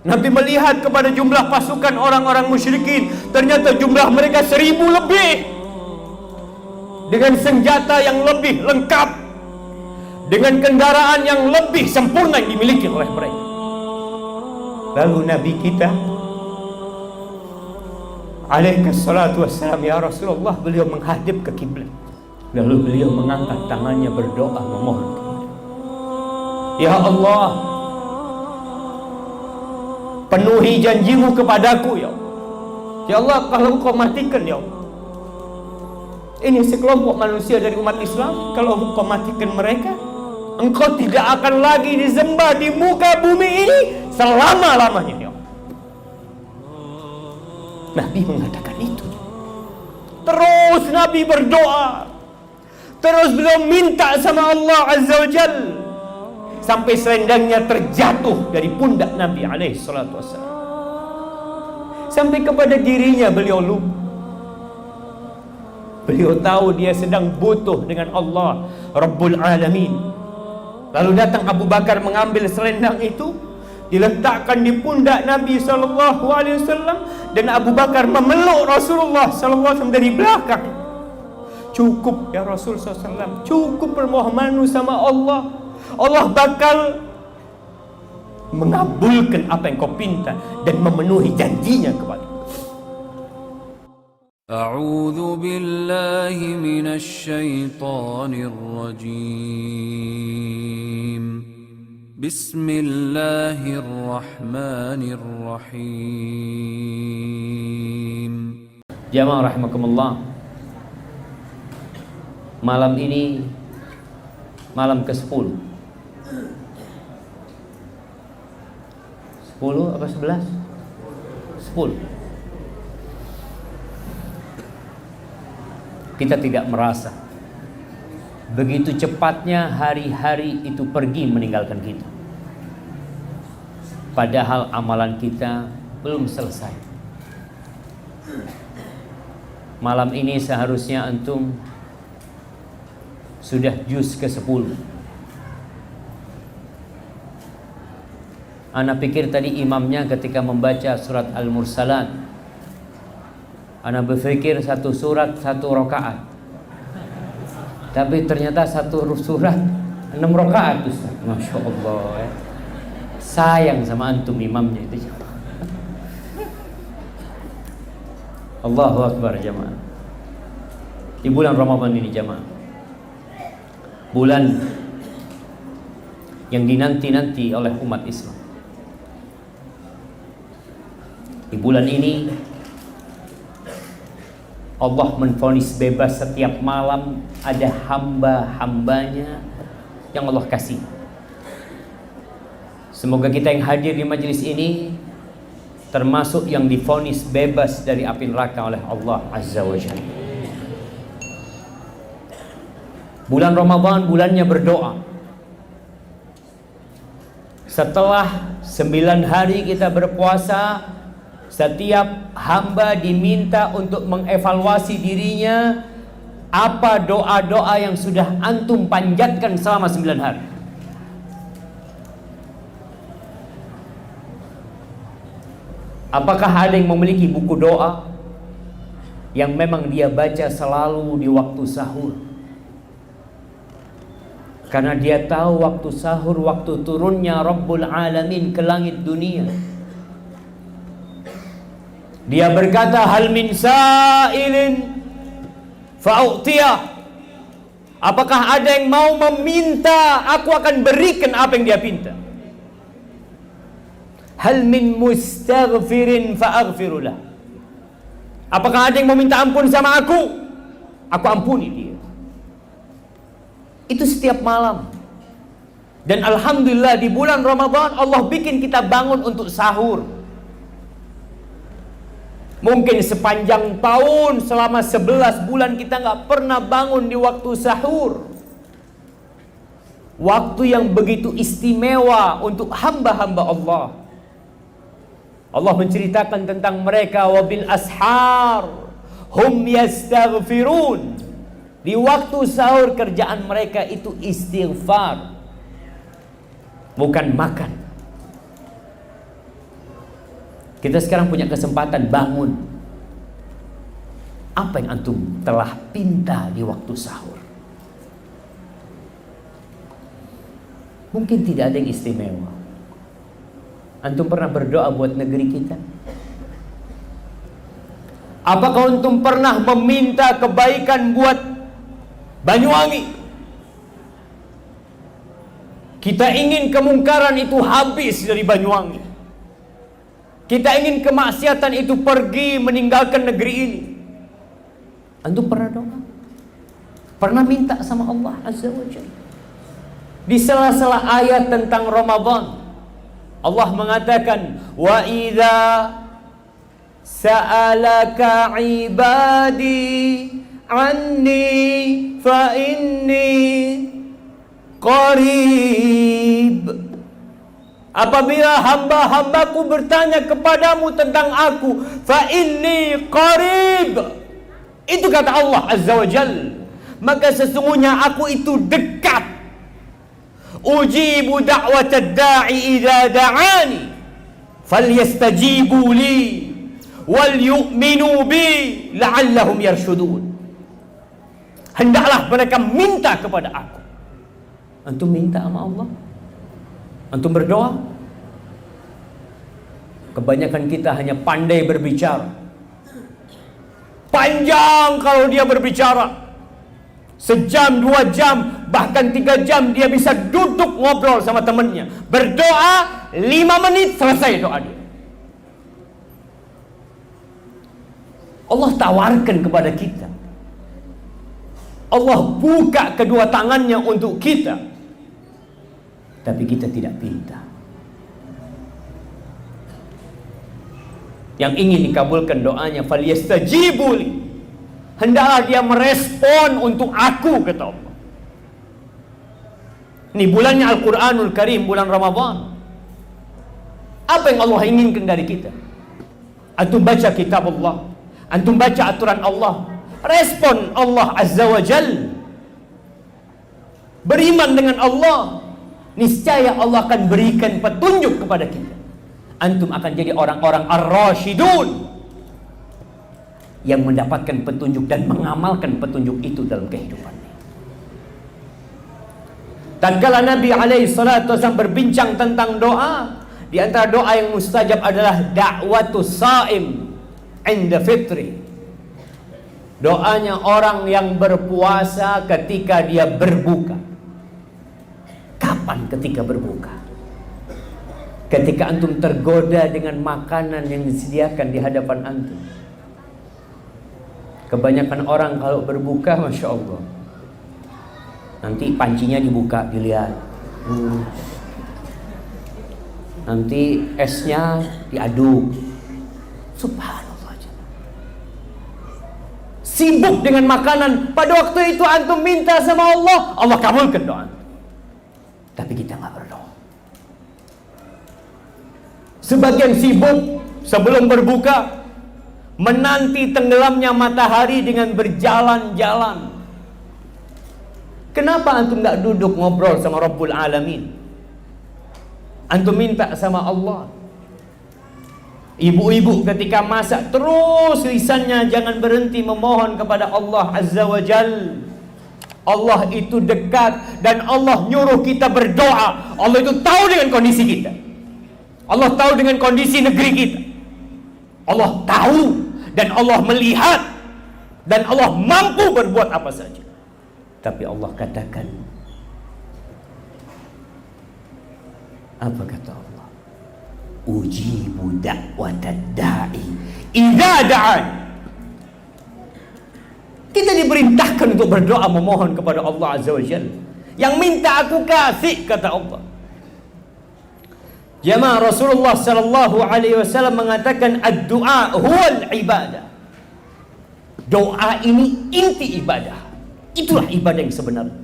Nabi melihat kepada jumlah pasukan orang-orang musyrikin, ternyata jumlah mereka 1000 lebih, dengan senjata yang lebih lengkap, dengan kendaraan yang lebih sempurna yang dimiliki oleh mereka. Lalu Nabi kita alaihi salatu wassalam, ya Rasulullah, beliau menghadap ke kiblat, lalu beliau mengangkat tangannya berdoa memohon, ya Allah, penuhi janjimu kepadaku ya Allah. Ya Allah, kalau Engkau matikan ya Allah, ini sekelompok manusia dari umat Islam, kalau Engkau matikan mereka, Engkau tidak akan lagi disembah di muka bumi ini selama-lamanya ya Allah. Nabi mengatakan itu. Terus Nabi berdoa, terus beliau minta sama Allah Azza wa Jal, sampai selendangnya terjatuh dari pundak Nabi alaihi salatu wassalam. Sampai kepada dirinya beliau lupa. Beliau tahu dia sedang butuh dengan Allah Rabbul Alamin. Lalu datang Abu Bakar mengambil selendang itu, diletakkan di pundak Nabi SAW, dan Abu Bakar memeluk Rasulullah SAW dari belakang. Cukup ya Rasul SAW, cukup permohonanmu sama Allah. Allah bakal mengabulkan apa yang kau pinta dan memenuhi janjinya kepada. A'udzu billahi minasy syaithanir rajim. Bismillahirrahmanirrahim. Jamaah rahimakumullah, malam ini malam ke-10. 10 apa 11? 10. Kita tidak merasa begitu cepatnya hari-hari itu pergi meninggalkan kita, padahal amalan kita belum selesai. Malam ini seharusnya antum sudah juz ke-10. Ana pikir tadi imamnya ketika membaca surat Al-Mursalat, ana berpikir satu surat satu rakaat, tapi ternyata satu surat 6 rakaat. Masya Allah ya. Sayang sama antum imamnya itu. Allahu Akbar jamaah. Di bulan Ramadan ini jamaah, bulan yang dinanti-nanti oleh umat Islam. Di bulan ini Allah menvonis bebas setiap malam ada hamba-hambanya yang Allah kasih. Semoga kita yang hadir di majelis ini termasuk yang divonis bebas dari api neraka oleh Allah Azza wa Jalla. Bulan Ramadan bulannya berdoa. Setelah 9 hari kita berpuasa, setiap hamba diminta untuk mengevaluasi dirinya, apa doa-doa yang sudah antum panjatkan selama 9 hari. Apakah ada yang memiliki buku doa yang memang dia baca selalu di waktu sahur? Karena dia tahu waktu sahur, waktu turunnya Rabbul Alamin ke langit dunia. Dia berkata, hal min sa'ilin fa'u'tiyah. Apakah ada yang mau meminta, aku akan berikan apa yang dia pinta. Hal min mustaghfirin fa'aghfirulah. Apakah ada yang mau minta ampun sama aku ampuni dia. Itu setiap malam. Dan alhamdulillah di bulan Ramadan Allah bikin kita bangun untuk sahur. Mungkin sepanjang tahun selama 11 bulan kita nggak pernah bangun di waktu sahur. Waktu yang begitu istimewa untuk hamba-hamba Allah. Allah menceritakan tentang mereka, wabil ashar hum yastaghfirun. Di waktu sahur kerjaan mereka itu istighfar, bukan makan. Kita sekarang punya kesempatan bangun. Apa yang antum telah pinta di waktu sahur? Mungkin tidak ada yang istimewa. Antum pernah berdoa buat negeri kita? Apakah antum pernah meminta kebaikan buat Banyuwangi? Kita ingin kemungkaran itu habis dari Banyuwangi. Kita ingin kemaksiatan itu pergi meninggalkan negeri ini. Antum pernah doa? Pernah minta sama Allah Azza wa Jalla? Di sela-sela ayat tentang Ramadan, Allah mengatakan, wa idza sa'alaka ibadi anni fa inni qarib. Apabila hamba-hambaku bertanya kepadamu tentang aku, fa inni qarib. Itu kata Allah Azza wa Jalla. Maka sesungguhnya aku itu dekat. Ujibu da'watad da'i idza da'ani falyastajibu li wal yu'minu bi la'allahum yarshudun. Hendaklah mereka minta kepada aku. Antum minta sama Allah? Antum berdoa? Kebanyakan kita hanya pandai berbicara. Panjang kalau dia berbicara, sejam, 2 jam, bahkan 3 jam dia bisa duduk ngobrol sama temannya. Berdoa 5 menit selesai doa dia. Allah tawarkan kepada kita. Allah buka kedua tangannya untuk kita. Tapi kita tidak pinta. Yang ingin dikabulkan doanya, falyastajibu li. Hendaklah dia merespon untuk aku, kata Allah. Ini bulannya Al-Quranul Karim, bulan Ramadan. Apa yang Allah inginkan dari kita? Antum baca kitab Allah, antum baca aturan Allah, respon Allah Azza wa Jal. Beriman dengan Allah, niscaya Allah akan berikan petunjuk kepada kita. Antum akan jadi orang-orang ar-rasyidun yang mendapatkan petunjuk dan mengamalkan petunjuk itu dalam kehidupannya. Tatkala Nabi alaihi salatu wasallam berbincang tentang doa, di antara doa yang mustajab adalah da'watus shaim 'inda fitri. Doanya orang yang berpuasa ketika dia berbuka. Kapan ketika berbuka? Ketika antum tergoda dengan makanan yang disediakan di hadapan antum. Kebanyakan orang kalau berbuka, Masya Allah, nanti pancinya dibuka, dilihat. Nanti esnya diaduk. Subhanallah. Sibuk dengan makanan. Pada waktu itu antum minta sama Allah, Allah kabulkan doa. Tapi kita nggak berdoa. Sebagian sibuk sebelum berbuka menanti tenggelamnya matahari dengan berjalan-jalan. Kenapa antum nggak duduk ngobrol sama Rabbul Alamin? Antum minta sama Allah. Ibu-ibu ketika masak terus lisannya jangan berhenti memohon kepada Allah Azza wa Jal. Allah itu dekat dan Allah nyuruh kita berdoa. Allah itu tahu dengan kondisi kita. Allah tahu dengan kondisi negeri kita. Allah tahu dan Allah melihat dan Allah mampu berbuat apa saja. Tapi Allah katakan, apa kata Allah? Ujibu da'watad da'i idza da'an. Kita diperintahkan untuk berdoa memohon kepada Allah Azza wa Jalla. Yang minta aku kasih, kata Allah. Jamaah, Rasulullah sallallahu alaihi wasallam mengatakan ad-du'a huwal ibadah. Doa ini inti ibadah. Itulah ibadah yang sebenarnya.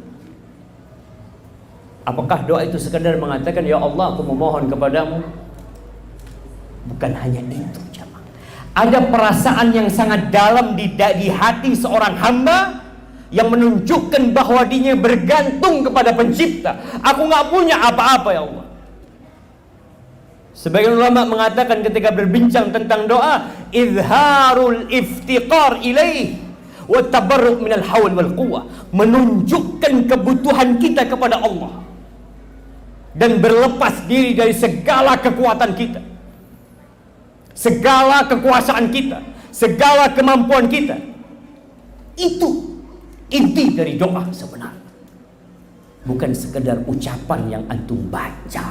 Apakah doa itu sekadar mengatakan ya Allah aku memohon kepadamu? Bukan hanya itu, jamaah. Ada perasaan yang sangat dalam di hati seorang hamba yang menunjukkan bahwa dirinya bergantung kepada pencipta. Aku nggak punya apa-apa ya Allah. Sebagian ulama mengatakan ketika berbincang tentang doa, izharul iftiqar ilaih wa tabarruk minal haul wal quwwah, menunjukkan kebutuhan kita kepada Allah dan berlepas diri dari segala kekuatan kita, segala kekuasaan kita, segala kemampuan kita. Itu inti dari doa sebenarnya, bukan sekedar ucapan yang antum baca,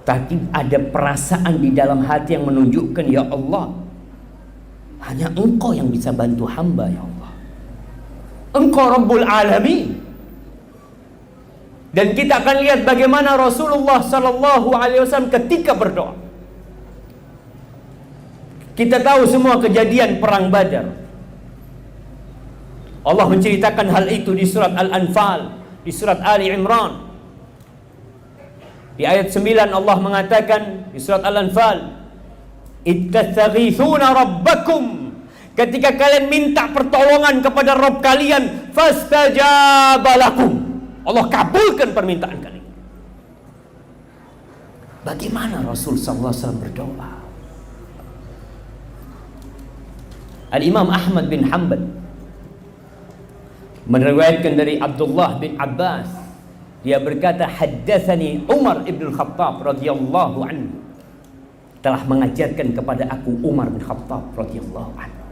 tapi ada perasaan di dalam hati yang menunjukkan, ya Allah, hanya Engkau yang bisa bantu hamba, ya Allah. Engkau Rabbul Alamin. Dan kita akan lihat bagaimana Rasulullah sallallahu alaihi wasallam ketika berdoa. Kita tahu semua kejadian perang Badar. Allah menceritakan hal itu di surat Al-Anfal, di surat Ali Imran. Di ayat 9 Allah mengatakan di surat Al-Anfal, ittastaghithuna rabbakum, ketika kalian minta pertolongan kepada Rabb kalian, fastajaba lakum, Allah kabulkan permintaan kalian. Bagaimana Rasul sallallahu alaihi wasallam berdoa? Al-Imam Ahmad bin Hanbal meriwayatkan dari Abdullah bin Abbas, dia berkata, haddatsani Umar ibn Khattab radhiyallahu anhu, telah mengajarkan kepada aku Umar bin Khattab radhiyallahu anhu,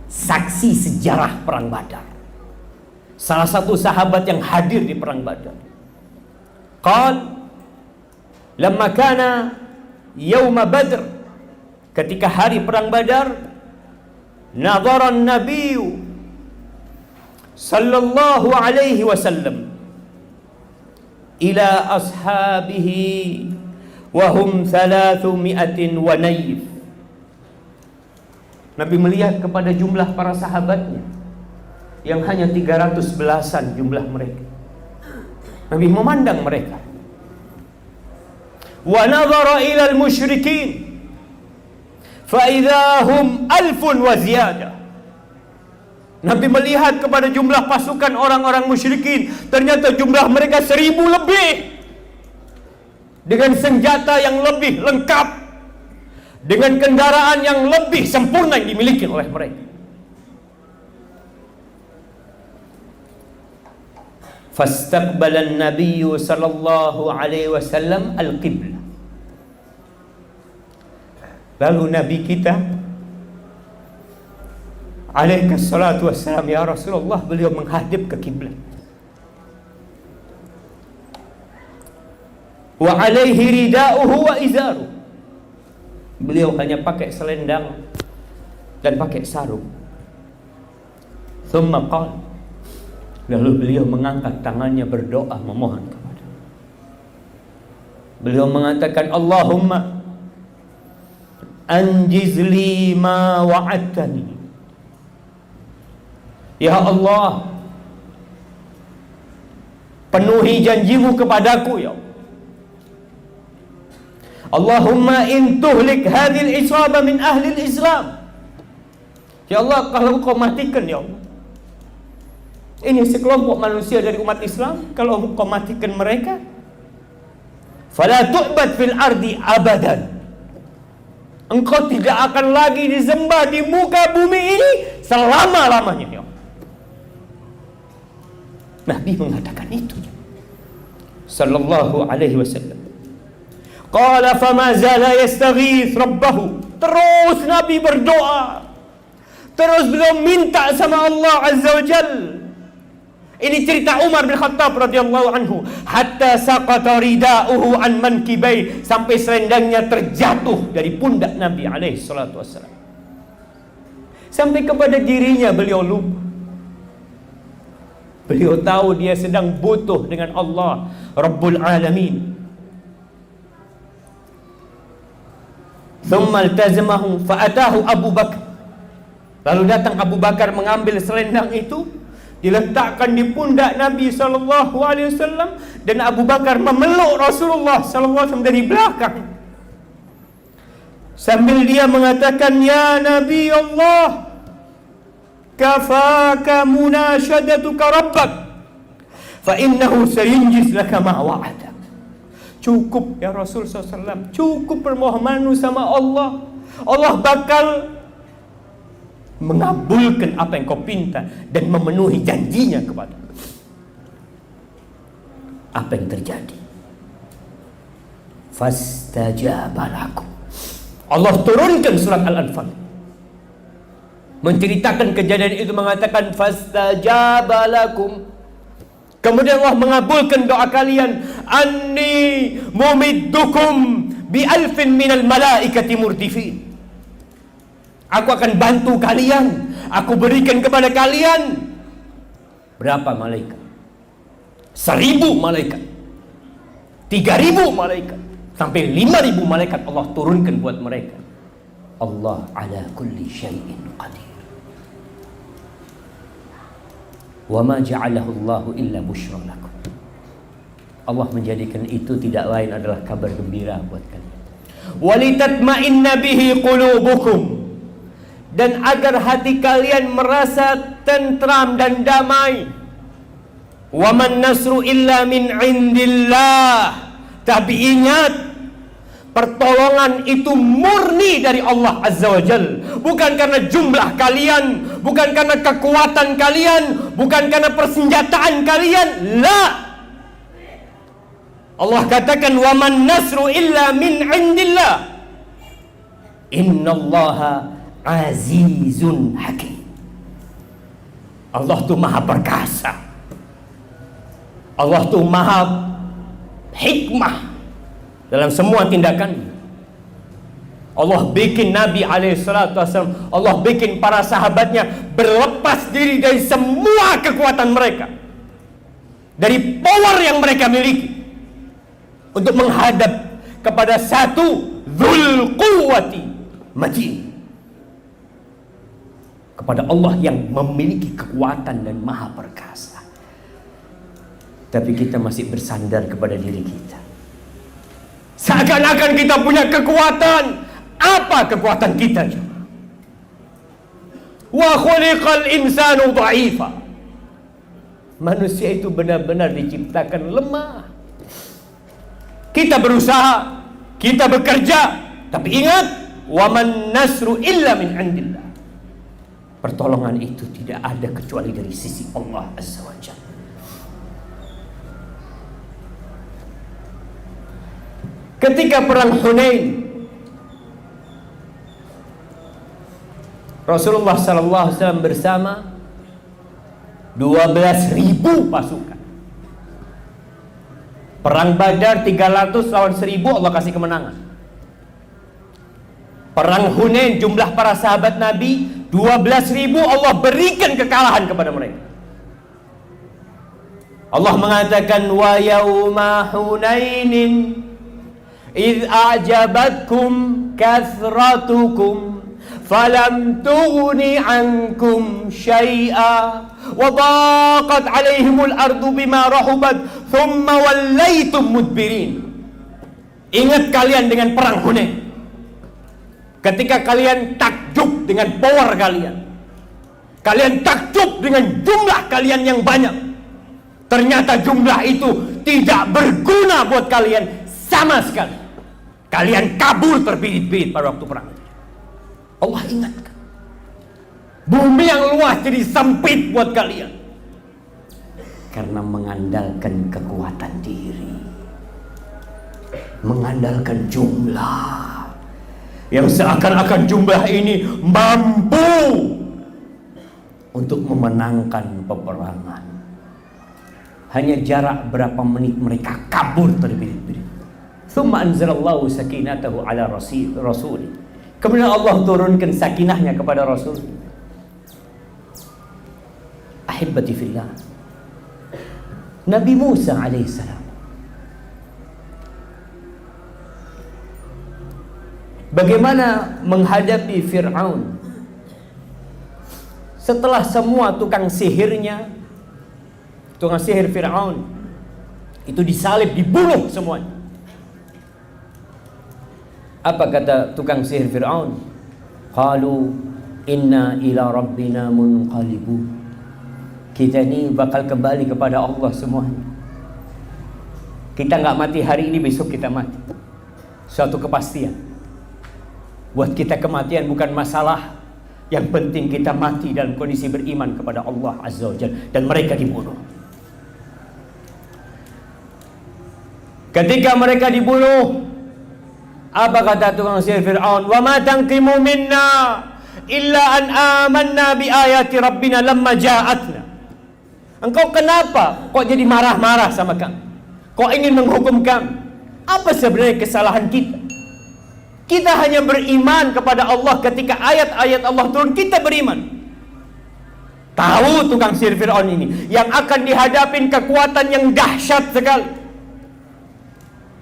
saksi sejarah perang Badar, salah satu sahabat yang hadir di perang Badar. Qal lamma kana yauma Badr, ketika hari perang Badar, nadhara an-nabiy sallallahu alaihi wasallam ila ashabihi wa hum 300 wa nayf. Nabi melihat kepada jumlah para sahabatnya yang hanya 311-an jumlah mereka. Nabi memandang mereka. Wa nadhara ila al-musyrikin fa idza hum 1000 wa ziyadah. Nabi melihat kepada jumlah pasukan orang-orang musyrikin, ternyata jumlah mereka 1000 lebih, dengan senjata yang lebih lengkap, dengan kendaraan yang lebih sempurna yang dimiliki oleh mereka. Fastaqbala an-nabiy sallallahu alaihi wasallam al-qiblah. Lalu Nabi kita alaihi salatu wassalam, ya Rasulullah, beliau menghadap ke kiblat. Wa alaihi rida'uhu wa izaru, beliau hanya pakai selendang dan pakai sarung. Thumma qala, lalu beliau mengangkat tangannya berdoa memohon kepada. Beliau mengatakan, Allahumma anjiz li ma wa'adtani, ya Allah, penuhi janjimu kepadaku, ya Allah. Allahumma in tuhlik hadhil isaba min ahli Islam, ya Allah, kalau Engkau matikan, ya Allah, ini sekelompok manusia dari umat Islam, kalau Engkau matikan mereka, fala tu'bad fil ardi abadan, Engkau tidak akan lagi disembah di muka bumi ini selama-lamanya, ya Allah. Nabi mengatakan itu sallallahu alaihi wasallam. Qala fama zala yastaghith rabbahu, terus Nabi berdoa, terus beliau minta sama Allah azza wa jal. Ini cerita Umar bin Khattab radhiyallahu anhu, hatta saqata rida'uhu an mankibai, sampai selendangnya terjatuh dari pundak Nabi alaihi salatu wasallam. Sampai kepada dirinya beliau lupa. Beliau tahu dia sedang butuh dengan Allah Rabbul Alamin. Thumma iltazamahu fa'atahu Abu Bakar. Lalu datang Abu Bakar mengambil selendang itu, diletakkan di pundak Nabi sallallahu alaihi wasallam, dan Abu Bakar memeluk Rasulullah sallallahu alaihi wasallam dari belakang. Sambil dia mengatakan, ya Nabi Allah, kafaka munashadatuka rabbak fa innahu sayunjiz laka ma wa'ada. Cukup ya Rasul SAW. Cukup permohonanmu sama Allah. Allah bakal mengabulkan apa yang kau pinta dan memenuhi janjinya kepada. Apa yang terjadi? Fastajaba lakum. Allah turunkan surat Al-Anfal, menceritakan kejadian itu, mengatakan fastajaba lakum. Kemudian Allah mengabulkan doa kalian. Anni mumiddukum bi alfin minal malaikati murdifin. Aku akan bantu kalian. Aku berikan kepada kalian berapa malaikat? 1000 malaikat, 3000 malaikat, sampai 5000 malaikat Allah turunkan buat mereka. Allah ala kulli syai'in qadir. Wa ma ja'alahu Allahu illa busyra lakum. Allah menjadikan itu tidak lain adalah kabar gembira buat kalian. Walitatma'inna bihi qulubukum. Dan agar hati kalian merasa tentram dan damai. Wa man nasru illa min indillah. Tapi ingat, pertolongan itu murni dari Allah Azza wa Jal. Bukan karena jumlah kalian, bukan karena kekuatan kalian, bukan karena persenjataan kalian. La. Allah katakan wa man nasru illa min indillah. Innallaha azizun hakim. Allah tu maha perkasa. Allah tu maha hikmah dalam semua tindakan. Allah bikin Nabi SAW, Allah bikin para sahabatnya berlepas diri dari semua kekuatan mereka, dari power yang mereka miliki, untuk menghadap kepada satu Dzul Quwwati Matin, kepada Allah yang memiliki kekuatan dan maha perkasa. Tapi kita masih bersandar kepada diri kita, seakan-akan kita punya kekuatan. Apa kekuatan kita? Wa khuliqal insanu dha'ifa. Manusia itu benar-benar diciptakan lemah. Kita berusaha, kita bekerja, tapi ingat, wa man nasru illa min indillah. Pertolongan itu tidak ada kecuali dari sisi Allah Azza wa Jalla. Ketika perang Hunain, Rasulullah SAW bersama 12.000 pasukan. Perang Badar 300 lawan 1000, Allah kasih kemenangan. Perang Hunain, jumlah para sahabat Nabi 12.000, Allah berikan kekalahan kepada mereka. Allah mengatakan wa yauma hunainin idh a'jabatkum kathratukum falam tughni ankum syai'a wa daqat 'alaihimul ardu bima rahubat thumma wallaytum mudbirin. Ingat kalian dengan perang Hunain, ketika kalian takjub dengan power kalian, kalian takjub dengan jumlah kalian yang banyak, ternyata jumlah itu tidak berguna buat kalian sama sekali. Kalian kabur terbirit-birit pada waktu perang. Allah ingatkan, bumi yang luas jadi sempit buat kalian karena mengandalkan kekuatan diri, mengandalkan jumlah yang seakan-akan jumlah ini mampu untuk memenangkan peperangan. Hanya jarak berapa menit mereka kabur terbirit-birit. Thumma anzalallahu sakinatahu ala rasul. Kemudian Allah turunkan sakinahnya kepada Rasul. Ahibbati fillah, Nabi Musa alaihissalam bagaimana menghadapi Fir'aun setelah semua tukang sihirnya, tukang sihir Fir'aun itu disalib, dibunuh semuanya. Apa kata tukang sihir Fir'aun? Qalu inna ila rabbina munqalibun. Kita ni bakal kembali kepada Allah semuanya. Kita nggak mati hari ini, besok kita mati. Suatu kepastian. Buat kita kematian bukan masalah. Yang penting kita mati dalam kondisi beriman kepada Allah Azza wa Jalla. Dan mereka dibunuh. Ketika mereka dibunuh, apa kata tukang sihir Fir'aun? Wa ma tanqimu minna illa an amanna bi ayati rabbina lamma ja'atna. Engkau kenapa kok jadi marah-marah sama kami? Kok ingin menghukum kami? Apa sebenarnya kesalahan kita? Kita hanya beriman kepada Allah ketika ayat-ayat Allah turun, kita beriman. Tahu tukang sihir Fir'aun ini yang akan dihadapin kekuatan yang dahsyat sekali.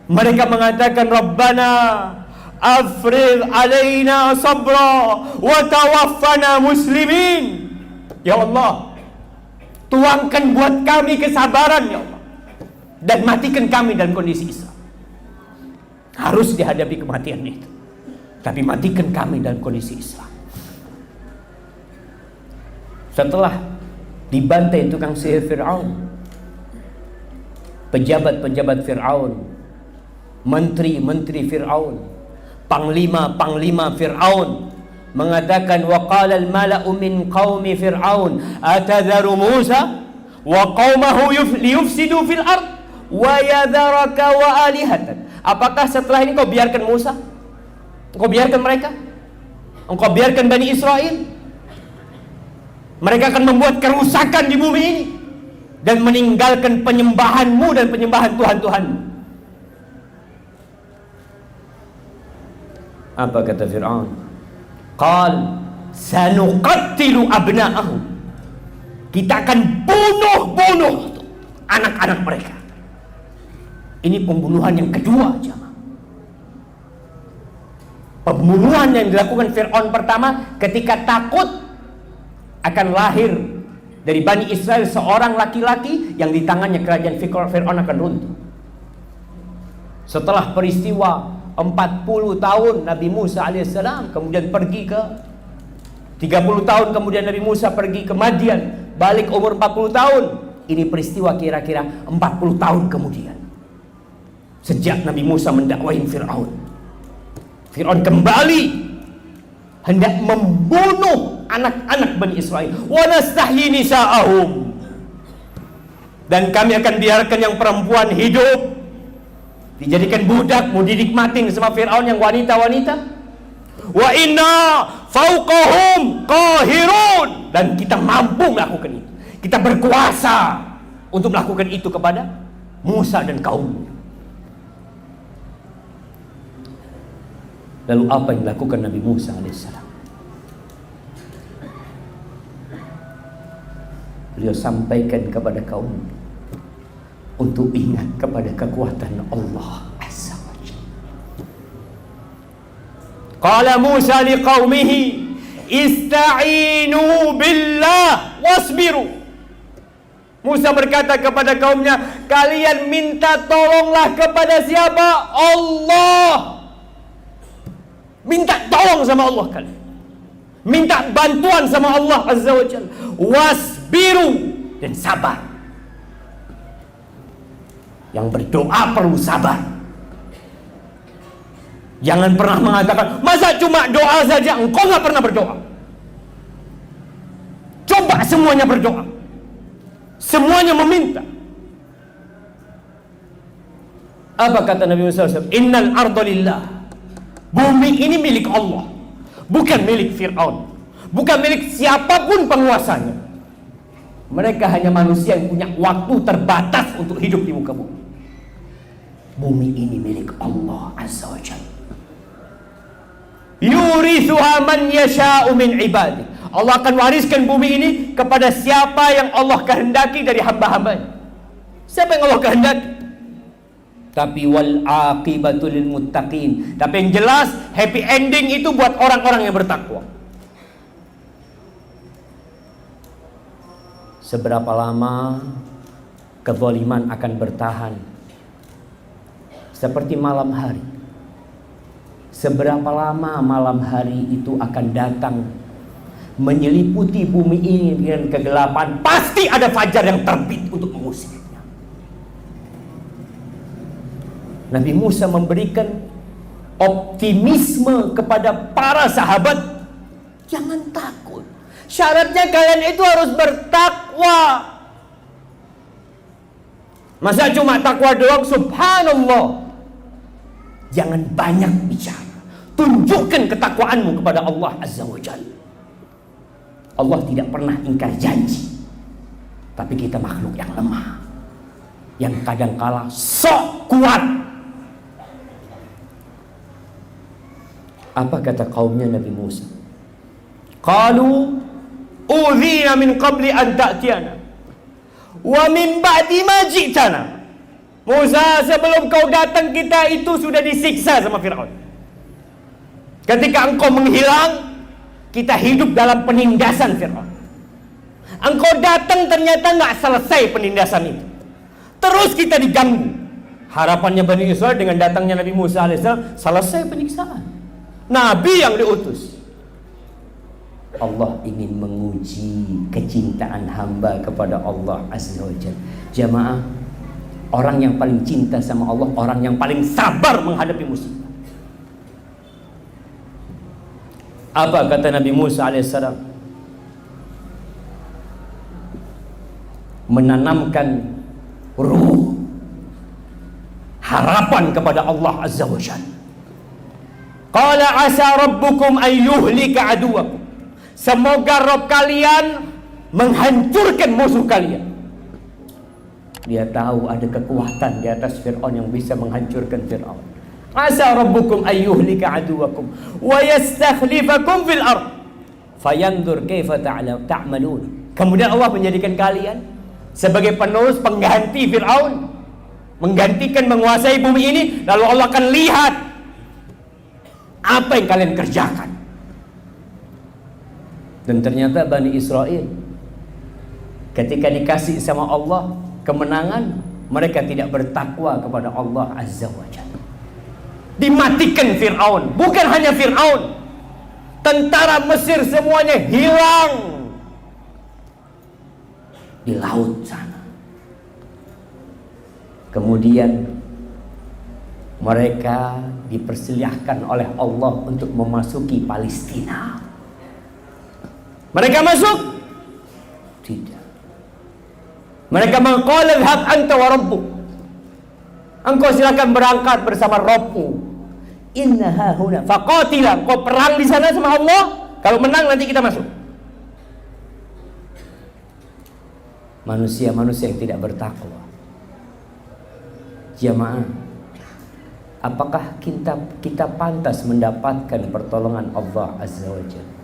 Mereka mengatakan, Rabbana afrigh alaina sabra wa tawaffana muslimin. Ya Allah, tuangkan buat kami kesabaran ya Allah, dan matikan kami dalam kondisi Islam. Harus dihadapi kematian itu, tapi matikan kami dalam kondisi Islam. Setelah dibantai tukang sihir Fir'aun, pejabat-pejabat Fir'aun, menteri-menteri Fir'aun, panglima-panglima Fir'aun mengatakan, waqala al-mala'u min qaumi Fir'aun atadharu Musa wa qaumahu liyufsidu fil ard wa yadharaka wa alihatan. Apakah setelah ini kau biarkan Musa? Kau biarkan mereka? Engkau biarkan Bani Israel? Mereka akan membuat kerusakan di bumi ini dan meninggalkan penyembahanmu dan penyembahan Tuhan-Tuhanmu. Apa kata Fir'aun? Qal sanuqattilu abna'ahum. Kita akan bunuh anak-anak mereka. Ini pembunuhan yang kedua, jemaah. Pembunuhan yang dilakukan Fir'aun pertama ketika takut akan lahir dari Bani Israel seorang laki-laki yang di tangannya kerajaan Fir'aun akan runtuh. Setelah peristiwa 40 tahun Nabi Musa alaihissalam kemudian pergi ke 30 tahun kemudian Nabi Musa pergi ke Madian, balik umur 40 tahun. Ini peristiwa kira-kira 40 tahun kemudian sejak Nabi Musa mendakwahi Fir'aun. Fir'aun kembali hendak membunuh anak-anak Bani Israel. Wa nastahyi nisa'ahum. Dan kami akan biarkan yang perempuan hidup, dijadikan budak, mau dinikmatin sama Fir'aun yang wanita-wanita. Wa inna fauqahum qahirun. Dan kita mampu melakukan itu. Kita berkuasa untuk melakukan itu kepada Musa dan kaumnya. Lalu apa yang dilakukan Nabi Musa alaihissalam? Beliau sampaikan kepada kaum untuk ingat kepada kekuatan Allah Azza wa Jalla. Qala Musa liqaumihi ista'inu billah wasbiru. Musa berkata kepada kaumnya, kalian minta tolonglah kepada siapa? Allah. Minta tolong sama Allah kalian. Minta bantuan sama Allah Azza wa Jalla. Wasbiru, dan sabar. Yang berdoa perlu sabar. Jangan pernah mengatakan, masa cuma doa saja, engkau gak pernah berdoa. Coba semuanya berdoa, semuanya meminta. Apa kata Nabi Musa SAW? Innal arda lillah. Bumi ini milik Allah, bukan milik Fir'aun, bukan milik siapapun penguasanya. Mereka hanya manusia yang punya waktu terbatas untuk hidup di muka bumi. Bumi ini milik Allah Azza wa Jalla. Yurithuha man yasha'u min ibadih. Allah akan wariskan bumi ini kepada siapa yang Allah kehendaki dari hamba-hambanya. Siapa yang Allah kehendaki? Tapi wal aqibatu lil muttaqin. Tapi yang jelas happy ending itu buat orang-orang yang bertakwa. Seberapa lama kezaliman akan bertahan? Seperti malam hari. Seberapa lama malam hari itu akan datang menyeliputi bumi ini dengan kegelapan? Pasti ada fajar yang terbit untuk mengusirnya. Nabi Musa memberikan optimisme kepada para sahabat, jangan takut. Syaratnya kalian itu harus bertakwa. Masa cuma takwa doang? Subhanallah. Jangan banyak bicara. Tunjukkan ketakwaanmu kepada Allah Azza wa Jalla. Allah tidak pernah ingkar janji. Tapi kita makhluk yang lemah, yang kadangkala sok kuat. Apa kata kaumnya Nabi Musa? Qalu udhina min qabli an ta'tiyana wa min ba'di ma ji'tana. Musa, sebelum kau datang kita itu sudah disiksa sama Fir'aun. Ketika engkau menghilang, kita hidup dalam penindasan Fir'aun. Engkau datang ternyata nggak selesai penindasan itu, terus kita diganggu. Harapannya Bani Israel dengan datangnya Nabi Musa alaihissalam selesai penyiksaan. Nabi yang diutus. Allah ingin menguji kecintaan hamba kepada Allah Azza wa Jalla. Jamaah, orang yang paling cinta sama Allah, orang yang paling sabar menghadapi musibah. Apa kata Nabi Musa alaihissalam? Menanamkan ruh harapan kepada Allah Azza wa Jalla. Qala asa rabbukum an yuhlika aduwakum. Semoga Rabb kalian menghancurkan musuh kalian. Dia tahu ada kekuatan di atas Fir'aun yang bisa menghancurkan Fir'aun. Asa rabbukum an yuhlika aduwakum wa yastakhlifakum fil ard fayanzur kaifa ta'malun. Kemudian Allah menjadikan kalian sebagai penerus pengganti Fir'aun, menggantikan menguasai bumi ini. Lalu Allah akan lihat apa yang kalian kerjakan. Dan ternyata Bani Israel ketika dikasih sama Allah kemenangan, mereka tidak bertakwa kepada Allah Azza wa Jalla. Dimatikan Fir'aun. Bukan hanya Fir'aun, tentara Mesir semuanya hilang di laut sana. Kemudian mereka dipersilahkan oleh Allah untuk memasuki Palestina. Mereka masuk? Tidak. Mereka mengqala dhhab anta wa rabbuk. Engkau silakan berangkat bersama Rabbmu. Inna hahuna faqatila. Kau perang di sana sama Allah. Kalau menang nanti kita masuk. Manusia-manusia yang tidak bertakwa. Jamaah, apakah kita pantas mendapatkan pertolongan Allah Azza wa Jalla?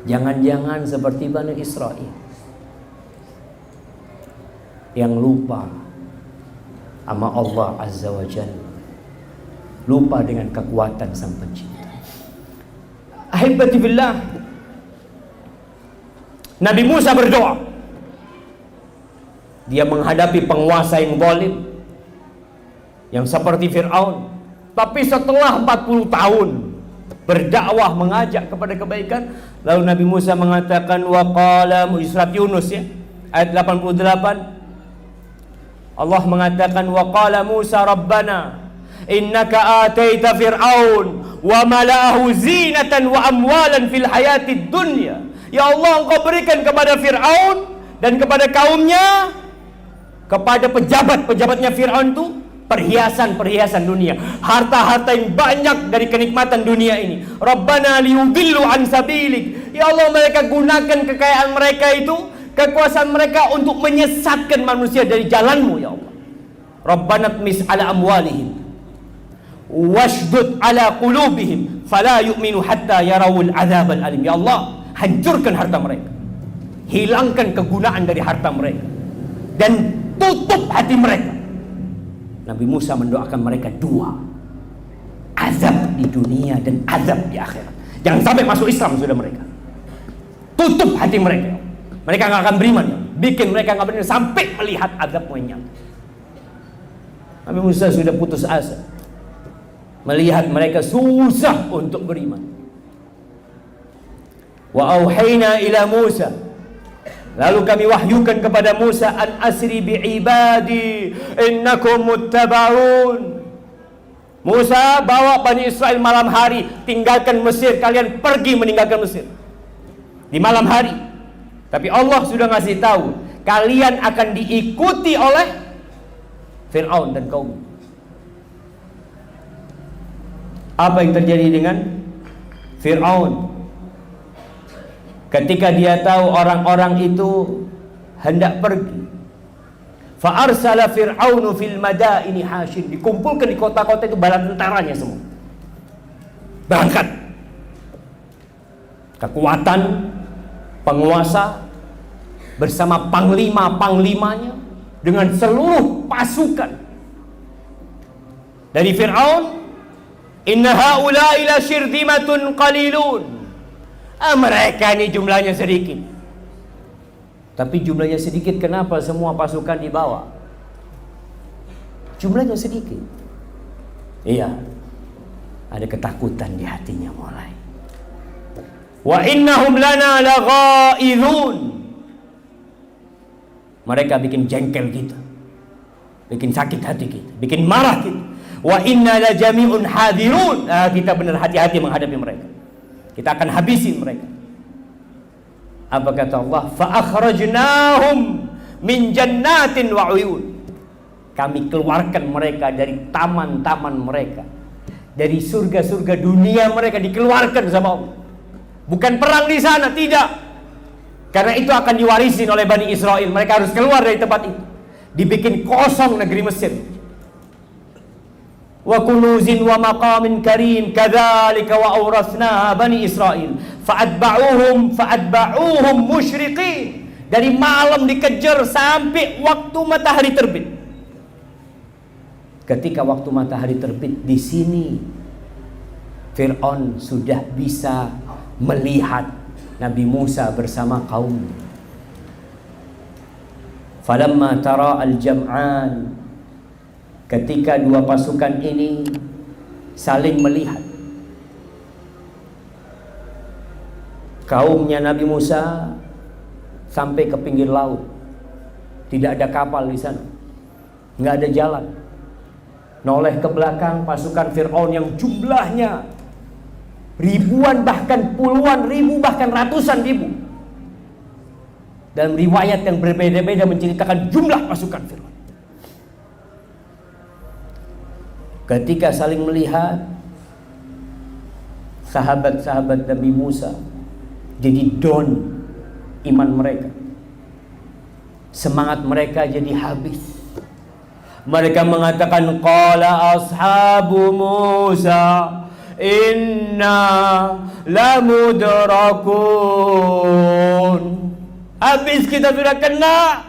Jangan-jangan seperti Bani Israel yang lupa sama Allah Azza wa Jalla, lupa dengan kekuatan Sang Pencipta. Ahibati billah, Nabi Musa berdoa. Dia menghadapi penguasa yang zalim, yang seperti Fir'aun. Tapi setelah 40 tahun berdakwah, mengajak kepada kebaikan, lalu Nabi Musa mengatakan, wa qala, surat Yunus ya, ayat 88. Allah mengatakan, wa qala Musa rabbana innaka ataita fir'aun wa mala'ahu zinatan wa amwalan fil hayatid dunya. Ya Allah, engkau berikan kepada Fir'aun dan kepada kaumnya, kepada pejabat-pejabatnya Fir'aun itu perhiasan-perhiasan dunia, harta-harta yang banyak dari kenikmatan dunia ini. Rabbana liyudillu an sabilik. Ya Allah, mereka gunakan kekayaan mereka itu, kekuasaan mereka untuk menyesatkan manusia dari jalanmu ya Allah. Rabbana tmis ala amwalihim washdud ala qulubihim fala yu'minu hatta yarawul adzabal alim. Ya Allah, hancurkan harta mereka, hilangkan kegunaan dari harta mereka, dan tutup hati mereka. Nabi Musa mendoakan mereka dua, azab di dunia dan azab di akhirat. Jangan sampai masuk Islam sudah mereka. Tutup hati mereka. Mereka nggak akan beriman. Bikin mereka nggak beriman sampai melihat azab yang nyata. Nabi Musa sudah putus asa melihat mereka susah untuk beriman. Wa auhayna ila Musa Lalu kami wahyukan kepada Musa, an asri bi ibadi innakum muttaba'un. Musa, bawa Bani Israel malam hari, tinggalkan Mesir, kalian pergi meninggalkan Mesir di malam hari. Tapi Allah sudah ngasih tahu, kalian akan diikuti oleh Fir'aun dan kaum. Apa yang terjadi dengan Fir'aun ketika dia tahu orang-orang itu hendak pergi? Fa'arsala Fir'aunu fil madaini hasyin. Dikumpulkan di kota-kota itu bala tentaranya semua. Berangkat. Kekuatan penguasa bersama panglima-panglimanya dengan seluruh pasukan. Dari Fir'aun, inna haula'i la syirzimatun qalilun. Mereka ini jumlahnya sedikit. Tapi jumlahnya sedikit, kenapa semua pasukan dibawa? Jumlahnya sedikit. Iya, ada ketakutan di hatinya mulai. Wa innahum lana laghaizun. Mereka bikin jengkel kita, bikin sakit hati kita, bikin marah kita. Wa inna la jami'un hadirun. Kita benar hati-hati menghadapi mereka. Kita akan habisi mereka. Apa kata Allah? Fa akhrajnahum min jannatin wa uyun. Kami keluarkan mereka dari taman-taman mereka, dari surga-surga dunia mereka dikeluarkan sama Allah. Bukan perang di sana, tidak. Karena itu akan diwarisin oleh Bani Israel. Mereka harus keluar dari tempat itu. Dibikin kosong negeri Mesir. Wa kunuzin wa maqamin karim kadzalika wa awrasnaha Bani Israel fa'atba'uhum musyriqin. Dari malam dikejar sampai waktu matahari terbit. Ketika waktu matahari terbit, di sini Fir'aun sudah bisa melihat Nabi Musa bersama kaumnya. Falamma tara al-jam'an, ketika dua pasukan ini saling melihat, kaumnya Nabi Musa sampai ke pinggir laut. Tidak ada kapal di sana, nggak ada jalan. Noleh ke belakang pasukan Fir'aun yang jumlahnya ribuan, bahkan puluhan ribu, bahkan ratusan ribu. Dalam riwayat yang berbeda-beda menceritakan jumlah pasukan Fir'aun. Ketika saling melihat, sahabat-sahabat Nabi Musa jadi down iman mereka. Semangat mereka jadi habis. Mereka mengatakan, qala ashabu Musa inna lamudrakun. Habis, kita sudah kena.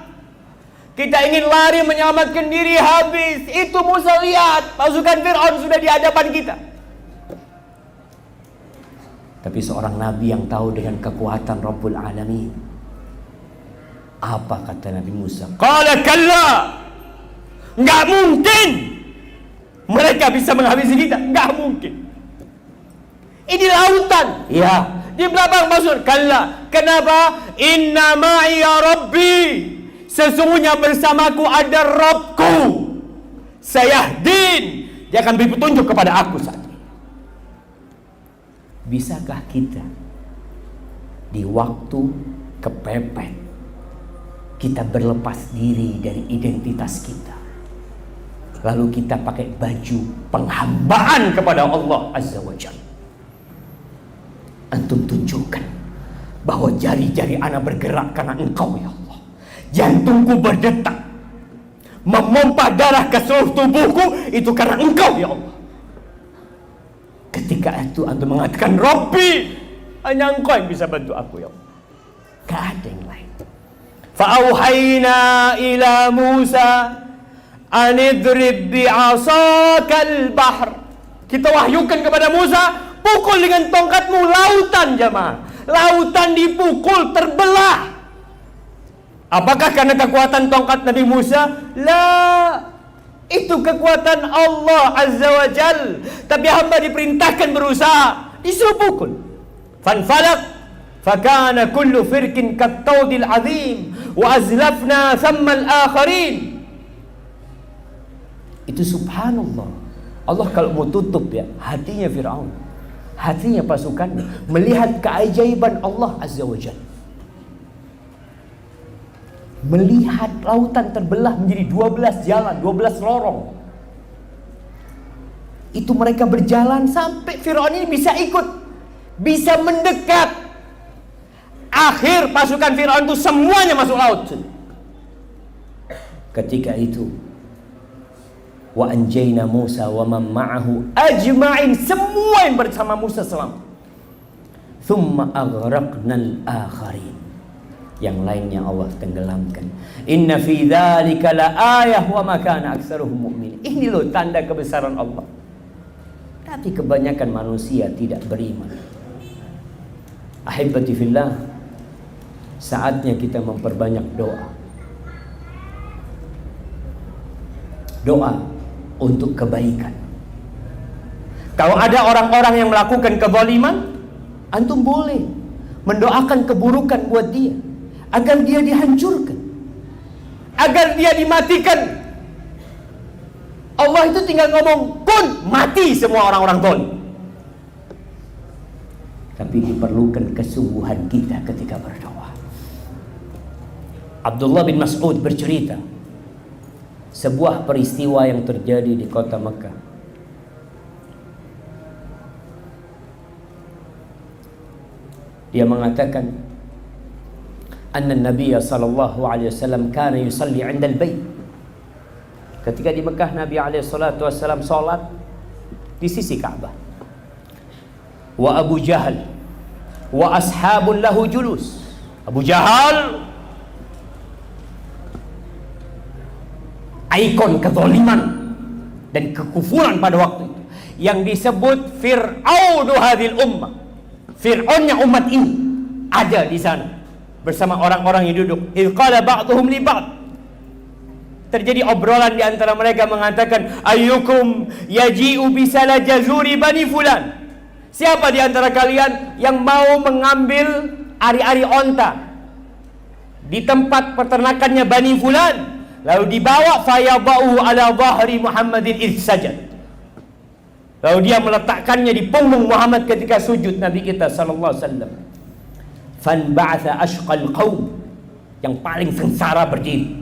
Kita ingin lari menyelamatkan diri, habis. Itu Musa lihat, pasukan Fir'aun sudah di hadapan kita. Tapi seorang nabi yang tahu dengan kekuatan Rabbul Alamin, apa kata Nabi Musa? Qala kalla. Enggak mungkin mereka bisa menghabisi kita, enggak mungkin. Ini lautan. Ya, di belakang maksud kalla. Kenapa? Inna ma'iya rabbi. Sesungguhnya bersamaku ada Rabbku. Sayahdin. Dia akan beri petunjuk kepada aku saat ini. Bisakah kita di waktu kepepet kita berlepas diri dari identitas kita, lalu kita pakai baju penghambaan kepada Allah Azza wa Jalla? Antum tunjukkan bahwa jari-jari anak bergerak karena Engkau ya Allah. Jantungku berdetak, memompah darah ke seluruh tubuhku, itu karena Engkau ya Allah. Ketika itu antum mengatakan Rabbi, hanya Engkau yang bisa bantu aku ya Allah, gak ada yang lain. Fa'auhayna ila Musa anidrib bi'asakal bahr. Kita wahyukan kepada Musa, pukul dengan tongkatmu lautan, jamaah. Lautan dipukul, terbelah. Apakah karena kekuatan tongkat Nabi Musa? La, itu kekuatan Allah Azza wa Jal. Tapi hamba diperintahkan berusaha, disuruh pukul. Fanfalak, Fakana kullu firqin kattaudil azim wa azlafna thamma al-akharin. Itu subhanallah. Allah kalau mau tutup ya hatinya Fir'aun, hatinya pasukannya, melihat keajaiban Allah Azza wa Jalla. Melihat lautan terbelah menjadi 12 jalan, 12 lorong. Itu mereka berjalan sampai Fir'aun ini bisa ikut, bisa mendekat. Akhir pasukan Fir'aun itu semuanya masuk laut. Ketika itu, wa anjayna Musa wa man ma'ahu ajma'in, semua yang bersama Musa selamat. Thumma aghraqnal akharin, yang lainnya Allah tenggelamkan. Inna fi dzalika laayah wa ma kana aktsaruhum mu'minin. Ini loh tanda kebesaran Allah. Tapi kebanyakan manusia tidak beriman. Ahibati fillah, saatnya kita memperbanyak doa. Doa untuk kebaikan. Kalau ada orang-orang yang melakukan kezaliman, antum boleh mendoakan keburukan buat dia, agar dia dihancurkan, agar dia dimatikan. Allah itu tinggal ngomong kun, mati semua orang-orang zalim. Tapi diperlukan kesungguhan kita ketika berdoa. Abdullah bin Mas'ud bercerita sebuah peristiwa yang terjadi di kota Mekah. Dia mengatakan anna Nabiya sallallahu alaihi wasallam kana yusalli 'inda al-bait. Ketika di Mekah, Nabi alaihi salatu wasallam salat di sisi Ka'bah. Wa Abu Jahal wa ashabun lahu julus. Abu Jahal, ikon kezaliman dan kekufuran pada waktu itu, yang disebut Fir'aunu hadhil ummah, Fir'aunnya umat ini, ada di sana bersama orang-orang yang duduk. Idh qala ba'dhum li ba'd, terjadi obrolan di antara mereka mengatakan, ayyukum yaji'u bisala jazuri bani fulan. Siapa di antara kalian yang mau mengambil ari-ari onta di tempat peternakannya Bani Fulan, lalu dibawa fayaba'u ala dhahri Muhammadin idh sajad, lalu dia meletakkannya di punggung Muhammad ketika sujud Nabi kita sallallahu alaihi wasallam. Fanba'atha ashqal qaum, yang paling sengsara berdiri,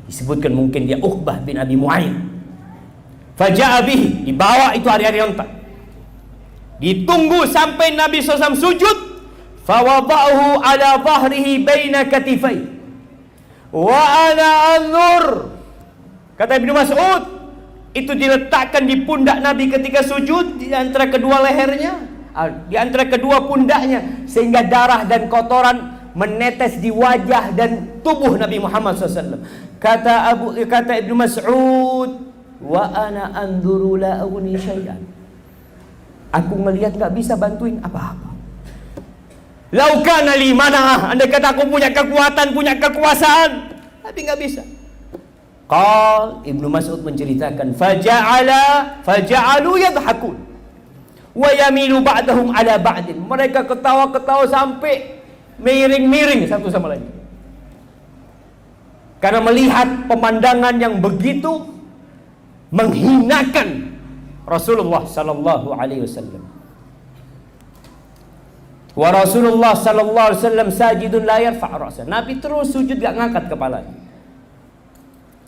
disebutkan mungkin dia Uqbah bin Abi Mu'ayyid. Faja'a bihi, dibawa itu hari-hari onta, ditunggu sampai Nabi SAW sujud. Fawada'ahu ala dhahrihi baina katifai wa ana anzur, kata Ibnu Mas'ud, itu diletakkan di pundak Nabi ketika sujud, di antara kedua lehernya, di antara kedua pundaknya, sehingga darah dan kotoran menetes di wajah dan tubuh Nabi Muhammad SAW. Kata Ibnu Mas'ud, wa ana anzuru la aghni syai'an, aku melihat gak bisa bantuin apa-apa. Lau kana li mana'ah, andai kata aku punya kekuatan, punya kekuasaan, tapi gak bisa. Qal, Ibnu Mas'ud menceritakan, faja'alu yadhakun wa yamilu ba'dahum ala ba'din, mereka ketawa-ketawa sampai miring-miring satu sama lain, karena melihat pemandangan yang begitu menghinakan Rasulullah sallallahu alaihi wasallam. Wa Rasulullah sallallahu alaihi wasallam sajidun la yarfa' ra'sa, Nabi terus sujud gak ngangkat kepalanya.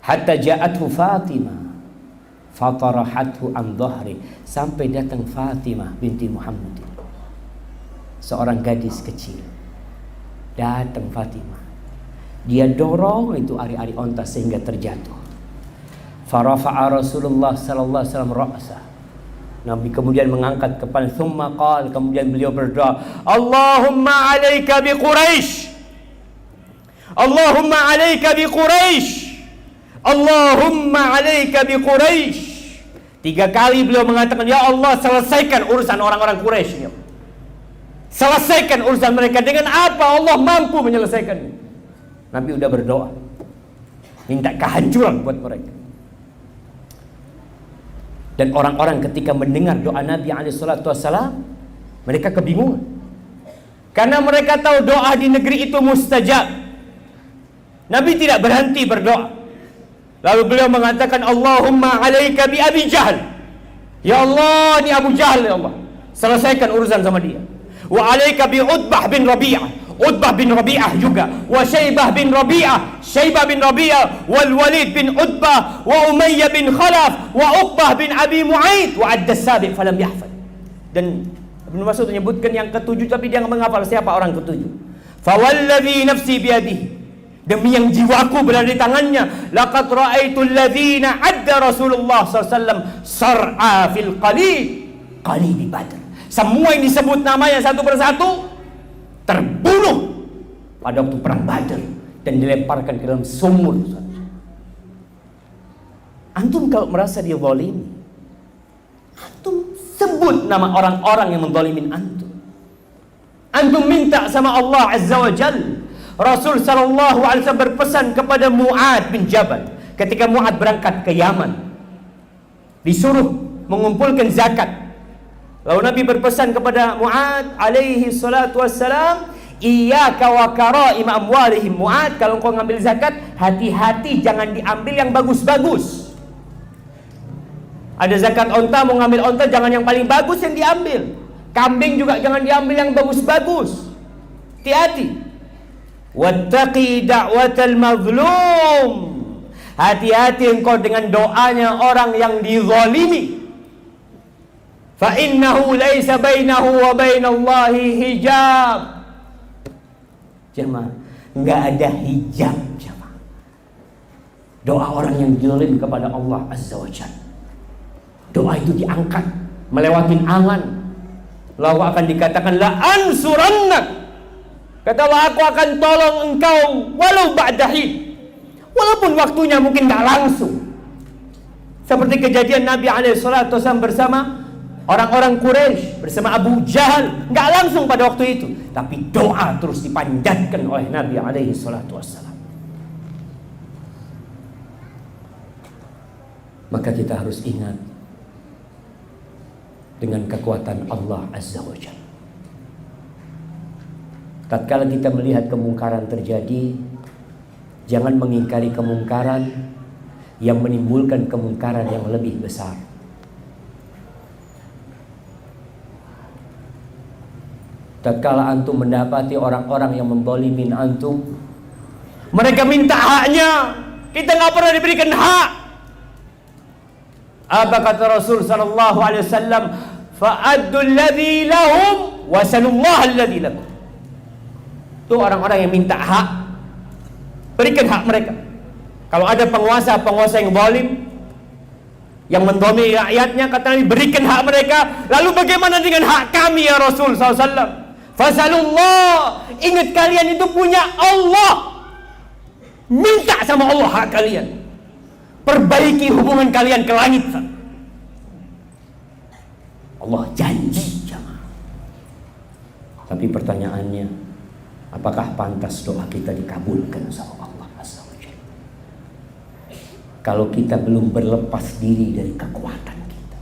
Hatta ja'athu Fatimah fatarahathu an dhahri, sampai datang Fatimah binti Muhammad, seorang gadis kecil. Datang Fatimah, dia dorong itu ari-ari onta sehingga terjatuh. Farafa'a Rasulullah sallallahu alaihi wasallam ra'sa, Nabi kemudian mengangkat kepala. Thumma qala, kemudian beliau berdoa, Allahumma alaika bi Quraisy, Allahumma alaika bi Quraisy, Allahumma alaika bi Quraisy. 3 kali beliau mengatakan, ya Allah, selesaikan urusan orang-orang Quraisy, selesaikan urusan mereka. Dengan apa Allah mampu menyelesaikan? Nabi udah berdoa minta kehancuran buat mereka. Dan orang-orang ketika mendengar doa Nabi alaihissalatu wassalam, mereka kebingungan. Karena mereka tahu doa di negeri itu mustajab. Nabi tidak berhenti berdoa. Lalu beliau mengatakan, Allahumma alaika bi Abi Jahal. Ya Allah, ini Abu Jahal, ya Allah. Selesaikan urusan sama dia. Wa alaika bi Utbah bin Rabi'ah. Utbah bin Rabi'ah juga. Wa Syaibah bin Rabi'ah. Syaibah bin Rabi'ah. Wal Walid bin Utbah. Wa Umayyah bin Khalaf. Wa Uqbah bin Abi Mu'aid. Wa adda sabi' falam yahfad. Dan Ibnu Mas'ud menyebutkan yang ketujuh, tapi dia nggak menghafal siapa orang ketujuh. Fawalladzi nafsi biyadihi, demi yang jiwaku berada di tangannya, laqad ra'aitul ladzina adda Rasulullah SAW sar'a fil qalib Badr. Semua yang disebut namanya satu persatu terbunuh pada waktu perang Badr dan dilemparkan ke dalam sumur. Antum kalau merasa dia zalim, antum sebut nama orang-orang yang menzalimin antum. Antum minta sama Allah Azza wa Jalla. Rasul sallallahu alaihi wasallam berpesan kepada Mu'ad bin Jabal ketika Mu'ad berangkat ke Yaman, disuruh mengumpulkan zakat. Lalu Nabi berpesan kepada Mu'ad alaihi salatu wassalam, iyyaka wa karaim amwalihim. Mu'ad, kalau kau ngambil zakat, hati-hati jangan diambil yang bagus-bagus. Ada zakat onta, mau ngambil onta jangan yang paling bagus yang diambil. Kambing juga jangan diambil yang bagus-bagus. Hati-hati. Wattaqi da'watal mazlum. Hati-hati engkau dengan doanya orang yang dizalimi. Fa innahu laisa bainahu wa bainallahi hijab. Jemaah, enggak ada hijab, jemaah. Doa orang yang zalim kepada Allah Azza wa Jalla. Doa itu diangkat melewati angan. Lalu akan dikatakan la ansurannak. Kata Allah, aku akan tolong engkau walau ba'dahin. Walaupun waktunya mungkin tak langsung. Seperti kejadian Nabi SAW bersama orang-orang Quraisy, bersama Abu Jahal. Enggak langsung pada waktu itu, tapi doa terus dipanjatkan oleh Nabi SAW. Maka kita harus ingat dengan kekuatan Allah Azza wa Jalla. Tatkala kita melihat kemungkaran terjadi, jangan mengingkari kemungkaran yang menimbulkan kemungkaran yang lebih besar. Tatkala antum mendapati orang-orang yang menzalimin antum, mereka minta haknya, kita nggak pernah diberikan hak. Apa kata Rasul sallallahu alaihi wasallam? Fa'addu alladhi lahum wa sallallahu alladhi lakum. Itu orang-orang yang minta hak, berikan hak mereka. Kalau ada penguasa yang zalim, yang menzalimi rakyatnya, kata Nabi, berikan hak mereka. Lalu bagaimana dengan hak kami ya Rasul SAW? Fasalullah, ingat kalian itu punya Allah. Minta sama Allah hak kalian. Perbaiki hubungan kalian ke langit. Allah janji, jemaah. Tapi pertanyaannya, apakah pantas doa kita dikabulkan sama Allah Azza wa Jalla? Kalau kita belum berlepas diri dari kekuatan kita,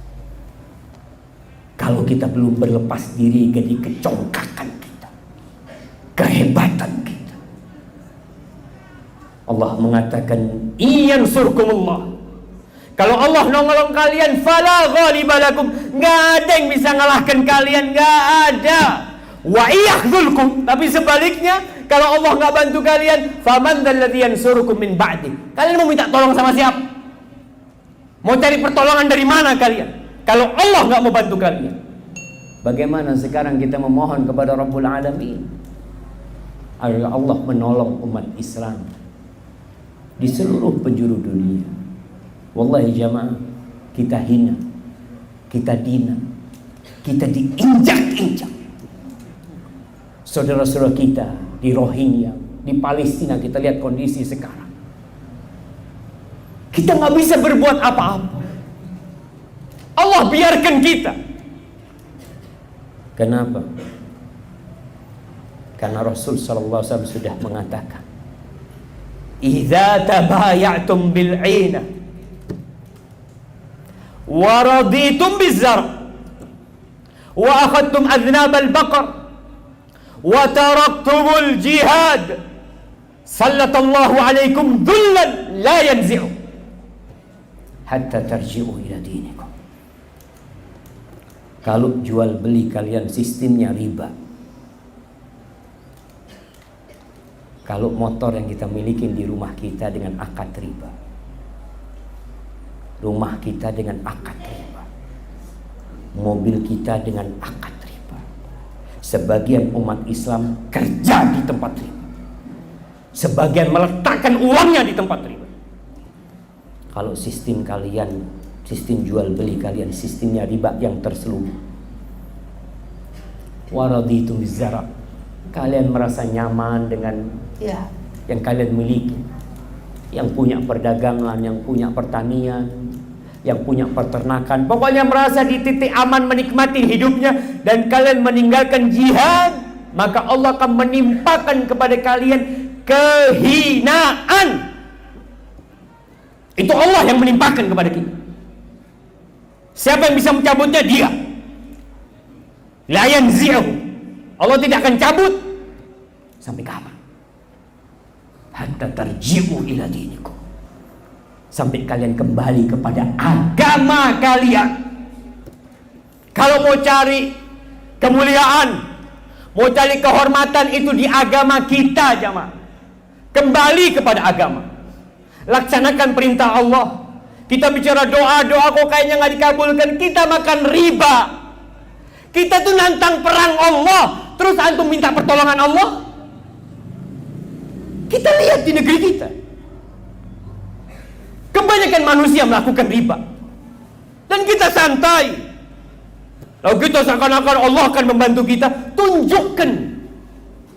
kalau kita belum berlepas diri dari kecongkakan kita, kehebatan kita. Allah mengatakan, iyansurkumullah, kalau Allah nolong kalian, fala ghaliba lakum, enggak ada yang bisa ngalahkan kalian, enggak ada. Wa iyakhzulkum, tapi sebaliknya, kalau Allah enggak bantu kalian, faman dzalladzi yansurukum min ba'di. Kalian mau minta tolong sama siapa? Mau cari pertolongan dari mana kalian? Kalau Allah enggak mau bantu kalian. Bagaimana sekarang kita memohon kepada Rabbul Alamin agar Allah menolong umat Islam di seluruh penjuru dunia. Wallahi jamaah, kita hina, kita dina, kita diinjak-injak. Saudara-saudara kita di Rohingya, di Palestina, kita lihat kondisi sekarang. Kita nggak bisa berbuat apa-apa. Allah biarkan kita. Kenapa? Karena Rasul SAW sudah mengatakan, idza tabayatum bil'ina wa raditum bizzar wa akhadtum adnab al-baqar wa taraktumul jihad sallallahu alaikum dhullan la yanzi'u hatta tarji'u ila dinikum. Kalau jual beli kalian sistemnya riba, kalau motor yang kita miliki di rumah kita dengan akad riba, rumah kita dengan akad riba, mobil kita dengan akad riba, sebagian umat Islam kerja di tempat riba, sebagian meletakkan uangnya di tempat riba. Kalau sistem kalian, sistem jual beli kalian sistemnya riba yang terselubung, waraditum bizara, kalian merasa nyaman dengan yang kalian miliki, yang punya perdagangan, yang punya pertanian, yang punya peternakan, pokoknya merasa di titik aman menikmati hidupnya, dan kalian meninggalkan jihad, maka Allah akan menimpakan kepada kalian kehinaan. Itu Allah yang menimpakan kepada kita. Siapa yang bisa mencabutnya? Dia. La yanzi'u. Allah tidak akan cabut sampai kapan? Hatta tarji'u ila dinikum, sampai kalian kembali kepada agama kalian. Kalau mau cari kemuliaan, mau cari kehormatan, itu di agama kita, jamaah. Kembali kepada agama, laksanakan perintah Allah. Kita bicara doa kok kayaknya nggak dikabulkan, kita makan riba. Kita tuh nantang perang Allah, terus antum minta pertolongan Allah. Kita lihat di negeri kita, kebanyakan manusia melakukan riba, dan kita santai. Lalu kita seakan-akan Allah akan membantu kita. Tunjukkan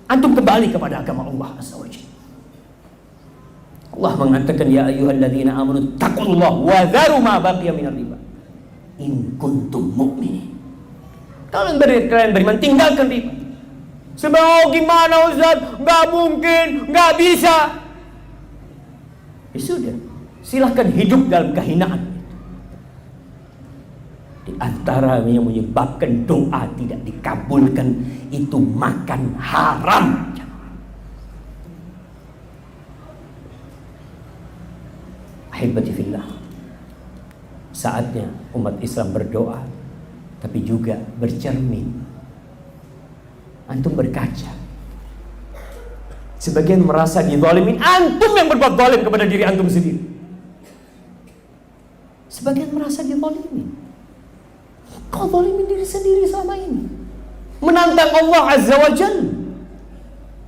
antum kembali kepada agama Allah Azza wa Jalla. Allah mengatakan, ya ayyuhalladzina amanu taqullaha wa dharu ma baqiya minar riba in kuntum mu'minin. Kalian beriman, tinggalkan riba. Sebab gimana Ustaz? Gak mungkin, gak bisa. Ya sudah, silahkan hidup dalam kehinaan. Di antara yang menyebabkan doa tidak dikabulkan itu makan haram. Ahibati fillah, saatnya umat Islam berdoa, tapi juga bercermin. Antum berkaca. Sebagian merasa dizalimin, antum yang berbuat zalim kepada diri antum sendiri. Sebagian merasa dizalimin, kau zalimin diri sendiri selama ini, menantang Allah Azza wa Jalla.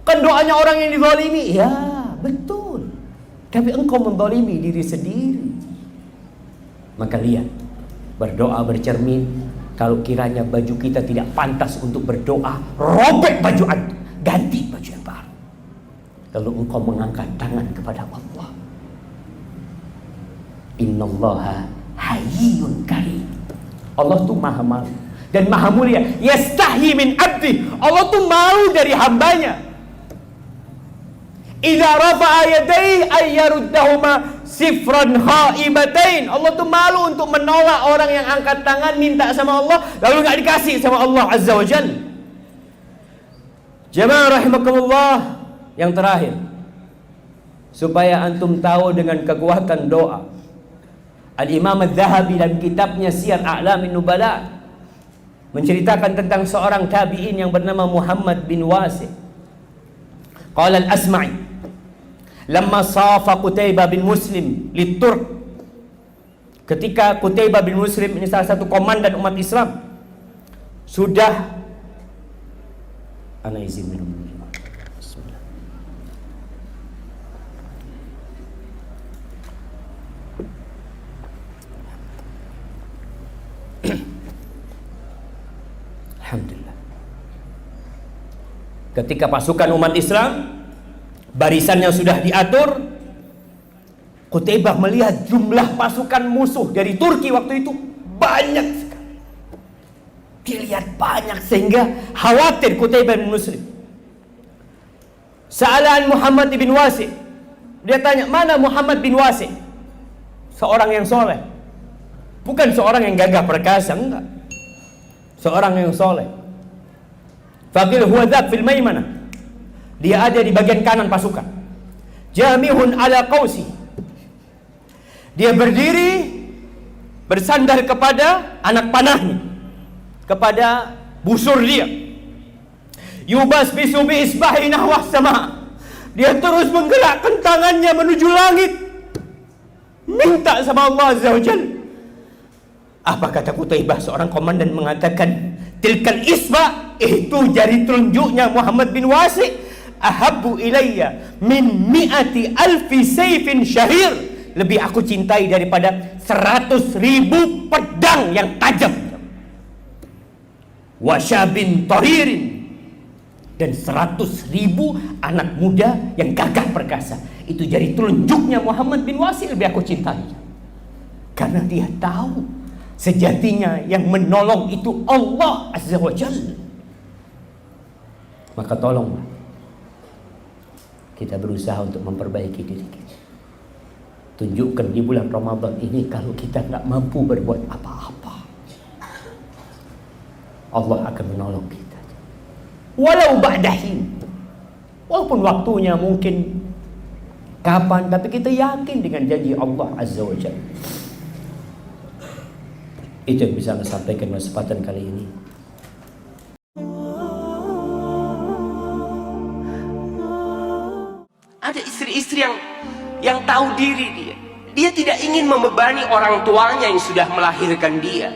Kan doanya orang yang dizalimi, ya betul, tapi engkau menzalimi diri sendiri. Maka lihat, berdoa bercermin. Kalau kiranya baju kita tidak pantas untuk berdoa, robek baju antum, ganti baju yang baru. Lalu engkau mengangkat tangan kepada Allah. Innallaha hayyun karim. Allah tuh maha malu dan maha mulia. Yastahi min abdi. Allah tuh malu dari hambanya. Idza rafa'a yadayhi ay yaruddahuma sifran khaibatain. Allah tuh malu untuk menolak orang yang angkat tangan minta sama Allah lalu enggak dikasih sama Allah Azza wa Jalla. Jamaah rahimakumullah, yang terakhir, supaya antum tahu dengan kekuatan doa, Al-Imam Adz-Dzahabi dalam kitabnya Siyar A'lamin Nubala menceritakan tentang seorang tabi'in yang bernama Muhammad bin Wasi'. Qala al-Asma'i lamma safa Qutaibah bin Muslim liturk, ketika Qutaibah bin Muslim ini salah satu komandan umat Islam sudah, ana izin minum dulu. Bismillah. Alhamdulillah. Ketika pasukan umat Islam barisannya sudah diatur, Qutaibah melihat jumlah pasukan musuh dari Turki waktu itu banyak sekali. Dilihat banyak sehingga khawatir Qutaibah bin Muslim. Sa'alan Muhammad bin Wasi'. Dia tanya, mana Muhammad bin Wasi'? Seorang yang soleh, bukan seorang yang gagah perkasa, enggak. Seorang yang soleh. Faqil huwa dzak fil maimanah. Dia ada di bagian kanan pasukan. Jamihun ala qausi. Dia berdiri bersandar kepada anak panahnya, kepada busur dia. Yubasbisu bi isbahi nahwa sama. Dia terus menggerakkan tangannya menuju langit, minta sama Allah Azza wa Jalla. Apa kata Qutaibah, seorang komandan mengatakan, tilkal isba, itu jari telunjuknya Muhammad bin Wasi', ahabbu ilayya min mi'ati alfi sayfin syahir, lebih aku cintai daripada 100.000 pedang yang tajam, wasyabin taririn, dan 100.000 anak muda yang gagah perkasa. Itu jari telunjuknya Muhammad bin Wasi' lebih aku cintai, karena dia tahu sejatinya yang menolong itu Allah Azza wa Jalla. Maka tolonglah kita berusaha untuk memperbaiki diri kita. Tunjukkan di bulan Ramadan ini kalau kita nggak mampu berbuat apa-apa, Allah akan menolong kita. Walau ba'dahin, walaupun waktunya mungkin kapan, tapi kita yakin dengan janji Allah Azza wa Jalla. Itu yang bisa saya sampaikan pada kesempatan kali ini. Ada istri-istri yang tahu diri dia. Dia tidak ingin membebani orang tuanya yang sudah melahirkan dia.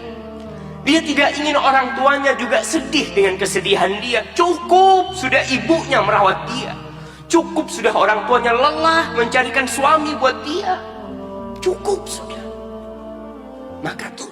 Dia tidak ingin orang tuanya juga sedih dengan kesedihan dia. Cukup sudah ibunya merawat dia. Cukup sudah orang tuanya lelah mencarikan suami buat dia. Cukup sudah. Maka tuh